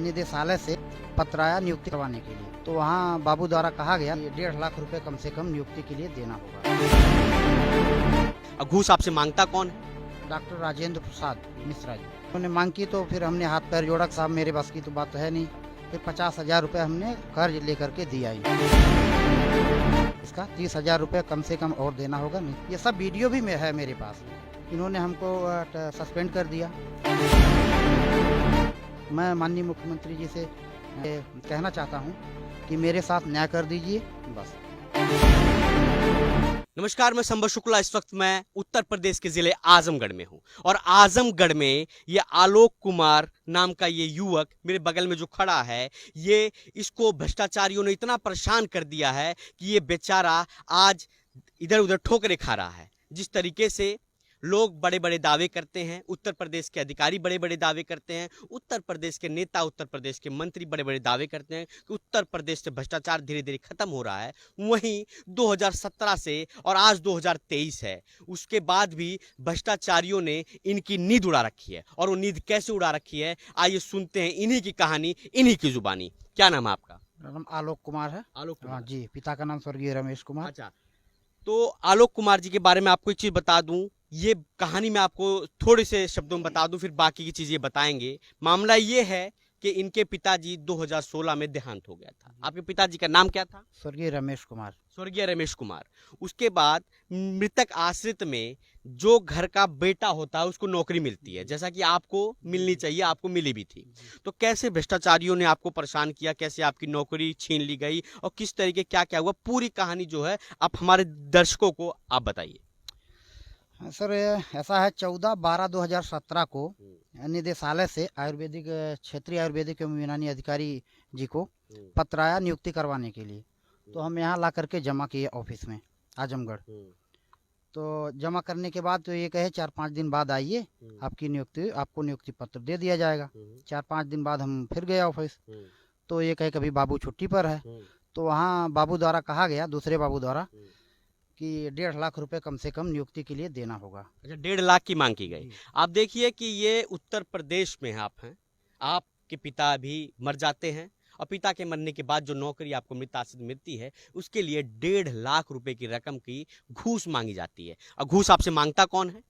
निदेशालय से पत्र आया नियुक्ति करवाने के लिए। तो वहाँ बाबू द्वारा कहा गया 1.5 लाख रुपए कम से कम नियुक्ति के लिए देना होगा। घूस आपसे मांगता कौन है? डॉक्टर राजेंद्र प्रसाद मिश्रा जी। उन्होंने मांग की तो फिर हमने हाथ पैर जोड़ा, साहब मेरे बस की तो बात है नहीं। फिर 50,000 रुपये हमने कर्ज लेकर के दिया इनको। इसका 30,000 रुपये कम से कम और देना होगा। नहीं, ये सब वीडियो भी में है मेरे पास। इन्होंने हमको सस्पेंड कर दिया। मैं माननीय मुख्यमंत्री जी से कहना चाहता हूँ कि मेरे साथ न्याय कर दीजिए बस। नमस्कार, मैं संबर शुक्ला। इस वक्त मैं उत्तर प्रदेश के जिले आजमगढ़ में हूं और आजमगढ़ में ये आलोक कुमार नाम का ये युवक मेरे बगल में जो खड़ा है, ये इसको भ्रष्टाचारियों ने इतना परेशान कर दिया है कि ये बेचारा आज इधर उधर ठोकरे खा रहा है। जिस तरीके से लोग बड़े बड़े दावे करते हैं, उत्तर प्रदेश के अधिकारी बड़े बड़े दावे करते हैं, उत्तर प्रदेश के नेता, उत्तर प्रदेश के मंत्री बड़े बड़े दावे करते हैं कि उत्तर प्रदेश से भ्रष्टाचार धीरे धीरे खत्म हो रहा है। वहीं 2017 से और आज 2023 है, उसके बाद भी भ्रष्टाचारियों ने इनकी नींद उड़ा रखी है। और वो नींद कैसे उड़ा रखी है, आइए सुनते हैं इन्हीं की कहानी, इन्हीं की जुबानी। क्या नाम है आपका? मेरा नाम आलोक कुमार है। आलोक कुमार जी, पिता का नाम स्वर्गीय रमेश कुमार। अच्छा, तो आलोक कुमार जी के बारे में आपको एक चीज बता दूं, ये कहानी मैं आपको थोड़े से शब्दों में बता दूं, फिर बाकी की चीजें बताएंगे। मामला ये है कि इनके पिताजी 2016 में देहांत हो गया था। आपके पिताजी का नाम क्या था? स्वर्गीय रमेश कुमार। स्वर्गीय रमेश कुमार। उसके बाद मृतक आश्रित में जो घर का बेटा होता है उसको नौकरी मिलती है, जैसा कि आपको मिलनी चाहिए, आपको मिली भी थी। तो कैसे भ्रष्टाचारियों ने आपको परेशान किया, कैसे आपकी नौकरी छीन ली गई और किस तरीके क्या क्या हुआ, पूरी कहानी जो है आप हमारे दर्शकों को आप बताइए। सर, ऐसा है 14/12/2017 को निदेशालय से आयुर्वेदिक क्षेत्रीय आयुर्वेदिक एवं यूनानी अधिकारी जी को पत्र आया नियुक्ति करवाने के लिए। तो हम यहाँ ला करके जमा किए ऑफिस में आजमगढ़। तो जमा करने के बाद तो ये कहे 4-5 दिन बाद आइए, आपको नियुक्ति पत्र दे दिया जाएगा। 4-5 दिन बाद हम फिर गए ऑफिस, तो ये कहे कभी बाबू छुट्टी पर है। तो वहाँ बाबू द्वारा कहा गया, दूसरे बाबू द्वारा, कि 1.5 लाख रुपए कम से कम नियुक्ति के लिए देना होगा। अच्छा, 1.5 लाख की मांग की गई। आप देखिए कि ये उत्तर प्रदेश में आप हैं, आपके पिता भी मर जाते हैं और पिता के मरने के बाद जो नौकरी आपको मृत आश्रित मिलती है उसके लिए 1.5 लाख रुपए की रकम की घूस मांगी जाती है। और घूस आपसे मांगता कौन है?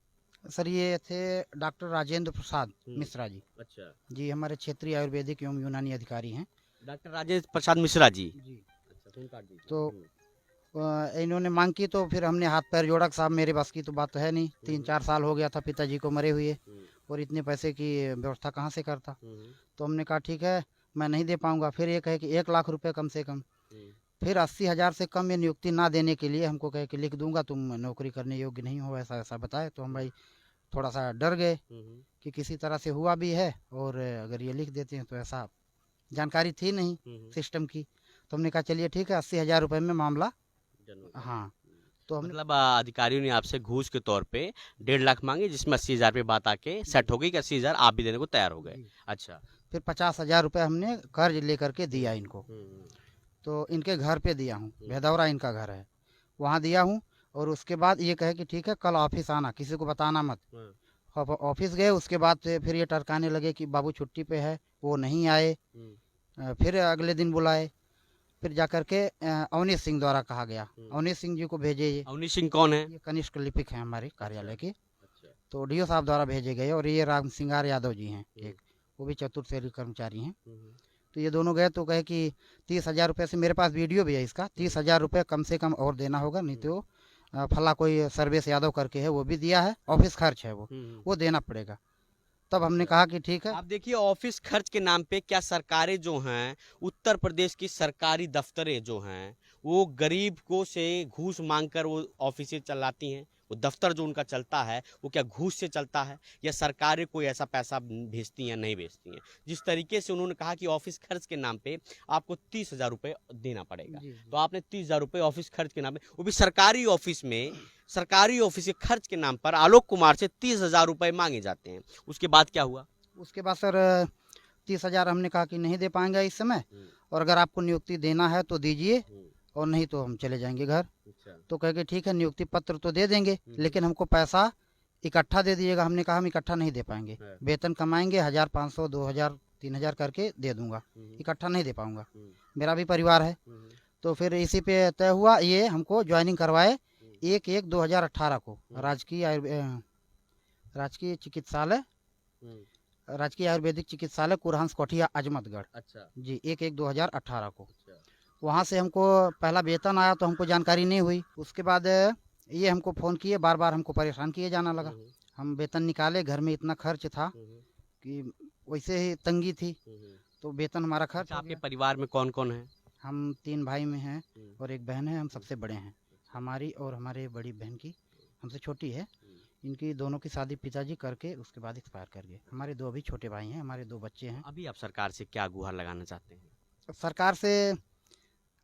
सर, ये थे डॉक्टर राजेंद्र प्रसाद मिश्रा जी। अच्छा जी, हमारे क्षेत्रीय आयुर्वेदिक एवं यूनानी अधिकारी हैं। डॉक्टर राजेंद्र प्रसाद मिश्रा जी। तो इन्होंने मांग की तो फिर हमने हाथ पैर जोड़ा, साहब मेरे बस की तो बात है नहीं। 3-4 साल हो गया था पिताजी को मरे हुए, और इतने पैसे की व्यवस्था कहाँ से करता। तो हमने कहा ठीक है, मैं नहीं दे पाऊंगा। फिर ये कहे कि 1 लाख रुपए कम से कम। फिर 80,000 से कम ये नियुक्ति ना देने के लिए हमको कहे कि लिख दूंगा, तुम नौकरी करने योग्य नहीं हो, ऐसा ऐसा बताए। तो हम भाई थोड़ा सा डर गए कि किसी तरह से हुआ भी है, और अगर ये लिख देते हैं तो ऐसा जानकारी थी नहीं सिस्टम की। तो हमने कहा चलिए ठीक है, 80,000 रुपये में मामला। हाँ, तो मतलब अधिकारियों ने आपसे घूस के तौर पे 1.5 लाख मांगे, जिसमें 80,000 पे बात आके सेट हो गई कि 80,000 आप भी देने को तैयार हो गए। अच्छा, फिर 50,000 रुपये हमने कर्ज लेकर के दिया इनको। तो इनके घर पे दिया हूँ, भेदौरा इनका घर है, वहाँ दिया हूँ। और उसके बाद ये कहे कि ठीक है, कल ऑफिस आना, किसी को बताना मत। ऑफिस गए, उसके बाद फिर ये टरकाने लगे कि बाबू छुट्टी पे है, वो नहीं आए। फिर अगले दिन बुलाए, फिर जाकर के अवनीश सिंह द्वारा कहा गया, अवनीश सिंह जी को भेजे। ये अवनीश सिंह कौन है? ये कनिष्ठ लिपिक हैं हमारे कार्यालय के। तो डीओ साहब द्वारा भेजे गए। और ये राम सिंगार यादव जी हैं एक, वो भी चतुर्थ श्रेणी कर्मचारी हैं। तो ये दोनों गए, तो कहे कि 30,000 रुपये से, मेरे पास वीडियो भी है इसका, 30,000 रुपये कम से कम और देना होगा, नहीं तो फला कोई सर्वेश यादव करके है, वो भी दिया है, ऑफिस खर्च है वो देना पड़ेगा। तब हमने कहा कि ठीक है। आप देखिए, ऑफिस खर्च के नाम पे क्या सरकारें जो हैं, उत्तर प्रदेश की सरकारी दफ्तरें जो हैं, वो गरीब को से घूस मांगकर वो ऑफिसें चलाती हैं। वो दफ्तर जो उनका चलता है वो क्या घूस से चलता है, या सरकारें कोई ऐसा पैसा भेजती हैं, नहीं भेजती हैं? जिस तरीके से उन्होंने कहा कि ऑफिस खर्च के नाम पे आपको 30,000 रुपये देना पड़ेगा, तो आपने 30,000 रुपये ऑफिस खर्च के नाम पे, वो भी सरकारी ऑफिस में, सरकारी ऑफिस के खर्च के नाम पर आलोक कुमार से 30,000 रुपये मांगे जाते हैं। उसके बाद क्या हुआ? उसके बाद सर 30,000 हमने कहा कि नहीं दे पाएंगे इस समय, और अगर आपको नियुक्ति देना है तो दीजिए, और नहीं तो हम चले जाएंगे घर। तो कह के ठीक है, नियुक्ति पत्र तो दे देंगे, लेकिन हमको पैसा इकट्ठा दे दीजिएगा। हमने कहा हम इकट्ठा नहीं दे पाएंगे, वेतन कमाएंगे 1,500, 2,000, 3,000 करके दे दूंगा, इकट्ठा नहीं दे पाऊंगा, मेरा भी परिवार है। तो फिर इसी पे तय हुआ, ये हमको ज्वाइनिंग करवाए 1/1/2018 को राजकीय चिकित्सालय राजकीय आयुर्वेदिक चिकित्सालय कुरहंस कोठिया अजमतगढ़। अच्छा। जी 1/1/2018 को। अच्छा। वहाँ से हमको पहला वेतन आया तो हमको जानकारी नहीं हुई। उसके बाद ये हमको फ़ोन किए, बार बार हमको परेशान किए जाना लगा। हम वेतन निकाले, घर में इतना खर्च था कि वैसे ही तंगी थी, तो वेतन हमारा खर्च अच्छा, हो आपके गया। परिवार में कौन कौन है? हम 3 भाई में हैं और एक बहन है, हम सबसे बड़े हैं। हमारी और हमारे बड़ी बहन की हमसे छोटी है, इनकी दोनों की शादी पिताजी करके उसके बाद एक्सपायर कर गए। हमारे 2 अभी छोटे भाई हैं, हमारे 2 बच्चे हैं। अभी आप सरकार से क्या गुहार लगाना चाहते हैं? सरकार से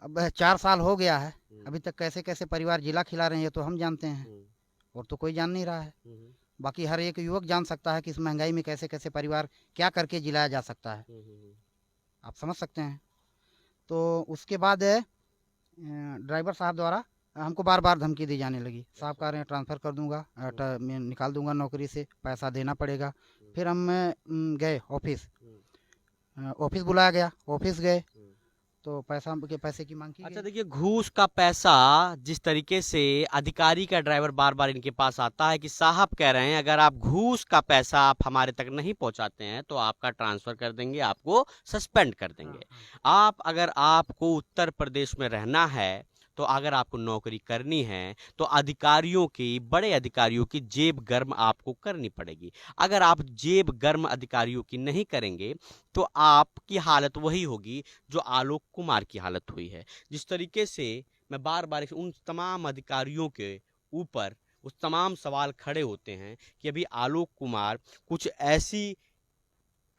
अब 4 साल हो गया है, अभी तक कैसे कैसे परिवार जिला खिला रहे हैं ये तो हम जानते हैं, और तो कोई जान नहीं रहा है। बाकी हर एक युवक जान सकता है कि इस महंगाई में कैसे कैसे परिवार क्या करके जिलाया जा सकता है, आप समझ सकते हैं। तो उसके बाद ड्राइवर साहब द्वारा हमको बार बार धमकी दी जाने लगी, साहब कह रहे हैं ट्रांसफ़र कर दूंगा, मैं निकाल दूंगा नौकरी से, पैसा देना पड़ेगा। फिर हम गए ऑफिस बुलाया गया, ऑफिस गए तो पैसे की मांग की अच्छा, गई। देखिए, घूस का पैसा जिस तरीके से अधिकारी का ड्राइवर बार बार इनके पास आता है कि साहब कह रहे हैं अगर आप घूस का पैसा आप हमारे तक नहीं पहुंचाते हैं तो आपका ट्रांसफर कर देंगे, आपको सस्पेंड कर देंगे। अगर आपको उत्तर प्रदेश में रहना है, तो अगर आपको नौकरी करनी है तो अधिकारियों की, बड़े अधिकारियों की जेब गर्म आपको करनी पड़ेगी। अगर आप जेब गर्म अधिकारियों की नहीं करेंगे तो आपकी हालत वही होगी जो आलोक कुमार की हालत हुई है। जिस तरीके से मैं बार बार उन तमाम अधिकारियों के ऊपर उस तमाम सवाल खड़े होते हैं कि अभी आलोक कुमार कुछ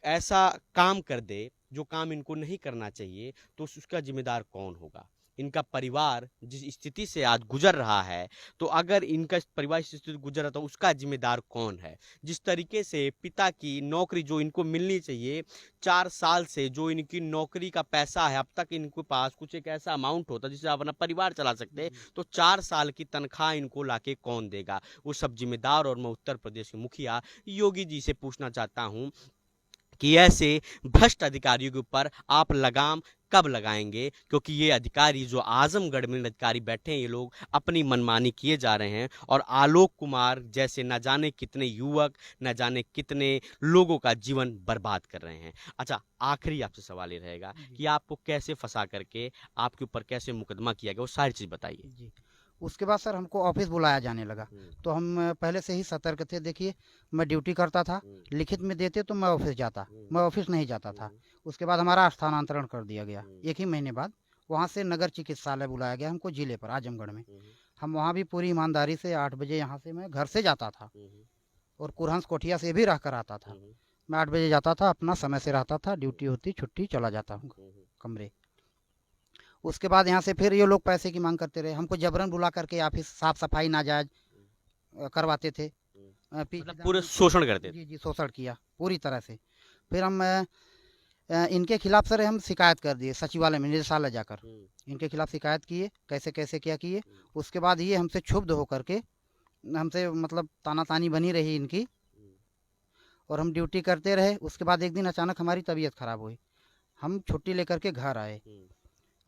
ऐसा काम कर दे जो काम इनको नहीं करना चाहिए, तो उसका जिम्मेदार कौन होगा? इनका परिवार जिस स्थिति से आज गुजर रहा है, तो अगर इनका परिवार इस स्थिति से गुजर रहा तो उसका जिम्मेदार कौन है? जिस तरीके से पिता की नौकरी जो इनको मिलनी चाहिए, 4 साल से जो इनकी नौकरी का पैसा है, अब तक इनके पास कुछ एक ऐसा अमाउंट होता जिससे अपना परिवार चला सकते, तो 4 साल की तनख्वाह इनको लाके कौन देगा? वो सब जिम्मेदार। और मैं उत्तर प्रदेश के मुखिया योगी जी से पूछना चाहता हूँ कि ऐसे भ्रष्ट अधिकारियों के ऊपर आप लगाम कब लगाएंगे? क्योंकि ये अधिकारी जो आजमगढ़ में अधिकारी बैठे हैं, ये लोग अपनी मनमानी किए जा रहे हैं और आलोक कुमार जैसे न जाने कितने युवक, न जाने कितने लोगों का जीवन बर्बाद कर रहे हैं। अच्छा, आखिरी आपसे सवाल ये रहेगा कि आपको कैसे फंसा करके आपके ऊपर कैसे मुकदमा किया गया, वो सारी चीज बताइए। जी, उसके बाद सर हमको ऑफिस बुलाया जाने लगा, तो हम पहले से ही सतर्क थे। देखिए मैं ड्यूटी करता था, लिखित में देते तो मैं ऑफिस जाता, मैं ऑफिस नहीं जाता था। उसके बाद हमारा स्थानांतरण कर दिया गया, 1 ही महीने बाद वहाँ से नगर चिकित्सालय बुलाया गया हमको जिले पर आजमगढ़ में। हम वहाँ भी पूरी ईमानदारी से 8 बजे यहाँ से मैं घर से जाता था और कुरहंस कोठिया से भी रह कर आता था। मैं 8 बजे जाता था, अपना समय से रहता था, ड्यूटी होती छुट्टी चला जाता हूँ कमरे। उसके बाद यहाँ से फिर ये लोग पैसे की मांग करते रहे, हमको जबरन बुला करके ऑफिस साफ सफाई नाजायज करवाते थे, मतलब पूरे शोषण करते थे। जी जी, शोषण किया पूरी तरह से। फिर हम इनके खिलाफ सर हम शिकायत कर दिए सचिवालय में, निदेशालय जाकर इनके खिलाफ शिकायत किए, कैसे कैसे क्या किए। उसके बाद ये हमसे क्षुब्ध होकर के हमसे मतलब तानातानी बनी रही इनकी, और हम ड्यूटी करते रहे। उसके बाद एक दिन अचानक हमारी तबीयत खराब हुई, हम छुट्टी लेकर के घर आए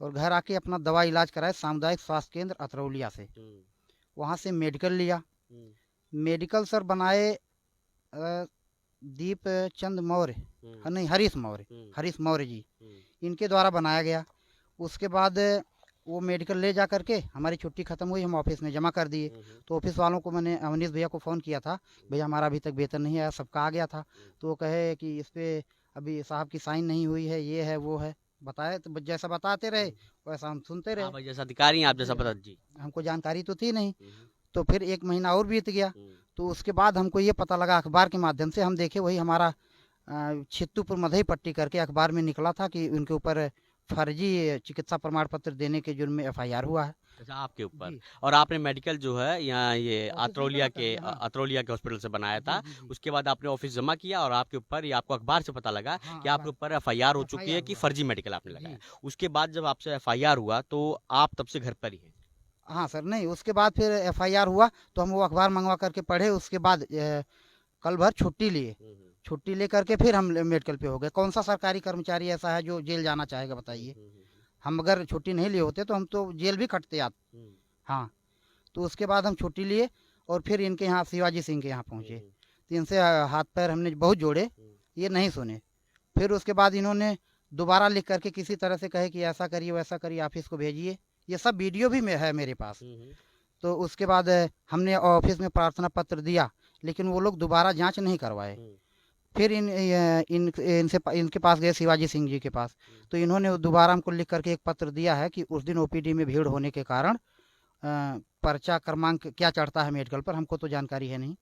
और घर आके अपना दवा इलाज कराए सामुदायिक स्वास्थ्य केंद्र अतरौलिया से। वहाँ से मेडिकल लिया, मेडिकल सर बनाए दीप चंद मौर्य, नहीं हरीश मौर्य जी, इनके द्वारा बनाया गया। उसके बाद वो मेडिकल ले जा करके हमारी छुट्टी ख़त्म हुई, हम ऑफिस में जमा कर दिए। तो ऑफिस वालों को मैंने अवनीश भैया को फ़ोन किया था, भैया हमारा अभी तक वेतन नहीं आया, सबका आ गया था। तो वो कहे कि इस पर अभी साहब की साइन नहीं हुई है, ये है वो है, बताए तो जैसा बताते रहे वैसा हम सुनते रहे। भाई जैसा अधिकारी हैं आप, जैसा बता जी, हमको जानकारी तो थी नहीं। तो फिर 1 महीना और बीत गया, तो उसके बाद हमको ये पता लगा अखबार के माध्यम से, हम देखे वही हमारा छित्तूपुर मधई पट्टी करके अखबार में निकला था कि उनके ऊपर फर्जी चिकित्सा प्रमाण पत्र देने के जुर्म में FIR हुआ है। अच्छा, आपके ऊपर। और आपने मेडिकल जो है यहाँ ये अतरौलिया के हॉस्पिटल से बनाया था, उसके बाद आपने ऑफिस जमा किया और आपके ऊपर, ये आपको अखबार से पता लगा कि आपके ऊपर FIR हो चुकी है कि फर्जी मेडिकल आपने लगाया। उसके बाद जब आपसे FIR हुआ तो आप तब से घर पर ही हैं? हाँ सर, नहीं उसके बाद फिर FIR हुआ तो हम वो अखबार मंगवा करके पढ़े। उसके बाद कल भर छुट्टी लिए छुट्टी लेकर के फिर हम मेडिकल पे हो गए। कौन सा सरकारी कर्मचारी ऐसा है जो जेल जाना चाहेगा बताइए? हम अगर छुट्टी नहीं लिए होते तो हम तो जेल भी कटते आज। हाँ, तो उसके बाद हम छुट्टी लिए और फिर इनके यहाँ शिवाजी सिंह के यहाँ पहुँचे। तो इनसे हाथ पैर हमने बहुत जोड़े, ये नहीं सुने। फिर उसके बाद इन्होंने दोबारा लिख करके किसी तरह से कहे कि ऐसा करिए वैसा करिए, ऑफिस को भेजिए। ये सब वीडियो भी में है मेरे पास। तो उसके बाद हमने ऑफिस में प्रार्थना पत्र दिया, लेकिन वो लोग दोबारा जांच नहीं करवाए। फिर इनके पास गए शिवाजी सिंह जी के पास, तो इन्होंने दोबारा हमको लिख करके एक पत्र दिया है कि उस दिन ओपीडी में भीड़ होने के कारण पर्चा क्रमांक क्या चढ़ता है मेडिकल पर, हमको तो जानकारी है नहीं,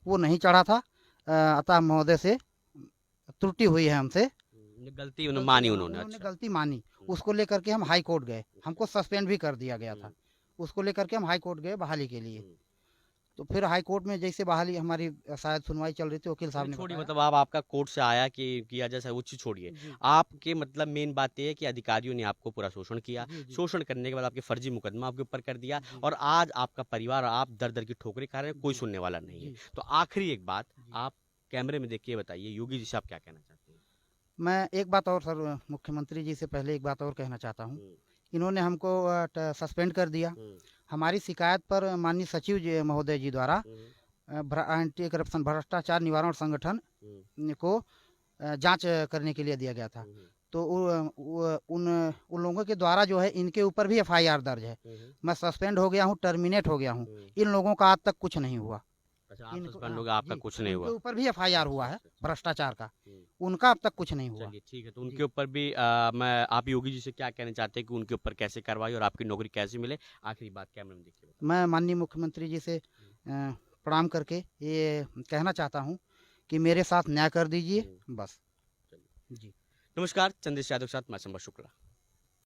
वो नहीं चढ़ा था। अतः महोदय से त्रुटि हुई है हमसे, गलती मानी उन्होंने। उन्होंने गलती मानी। उसको लेकर के हम हाई कोर्ट गए, हमको सस्पेंड भी कर दिया गया था। उसको लेकर के हम हाई कोर्ट गए बहाली के लिए। तो फिर हाई कोर्ट में जैसे बहाली हमारी शायद सुनवाई चल रही थी, वकील साहब ने छोड़िए, बताया। मतलब आप आपका कोर्ट से आया कि किया जैसा वो चीज छोड़िए, जी, आपके मतलब मेन बात ये है कि अधिकारियों ने आपको पूरा शोषण किया। जी, जी। शोषण करने के बाद आपके फर्जी मुकदमा आपके ऊपर कर दिया, जी। और आज आपका परिवार, आप दर दर की ठोकरें खा रहे हैं, कोई जी, सुनने वाला नहीं है। जी। तो आखिरी एक बात, जी। आप कैमरे में देखिए, बताइए योगी जी से आप क्या कहना चाहते हैं? मैं एक बात और सर, मुख्यमंत्री जी से पहले एक बात और कहना चाहता हूँ। इन्होंने हमको सस्पेंड कर दिया। हमारी शिकायत पर माननीय सचिव जी महोदय जी द्वारा एंटी करप्शन भ्रष्टाचार निवारण संगठन को जांच करने के लिए दिया गया था। तो उन लोगों के द्वारा जो है इनके ऊपर भी एफआईआर दर्ज है। मैं सस्पेंड हो गया हूँ, टर्मिनेट हो गया हूँ, इन लोगों का आज तक कुछ नहीं हुआ। अच्छा, आप इनको सस्पेंड हो गए, आपका जी, कुछ नहीं उनके हुआ। ऊपर भी एफआईआर हुआ है अच्छा, अच्छा। भ्रष्टाचार का, उनका अब तक कुछ नहीं हुआ। चलिए ठीक है, तो जी। उनके ऊपर भी मैं आप योगी जी से क्या कहना चाहते हैं कि उनके ऊपर कैसे कार्रवाई और आपकी नौकरी कैसे मिले? आखिरी बात कैमरे में देखिए। मैं माननीय मुख्यमंत्री जी से प्रणाम करके ये कहना चाहता हूँ कि मेरे साथ न्याय कर दीजिए, बस। चलिए। जी। नमस्कार, चंद्रेश यादव के साथ मैं संभा शुक्ला।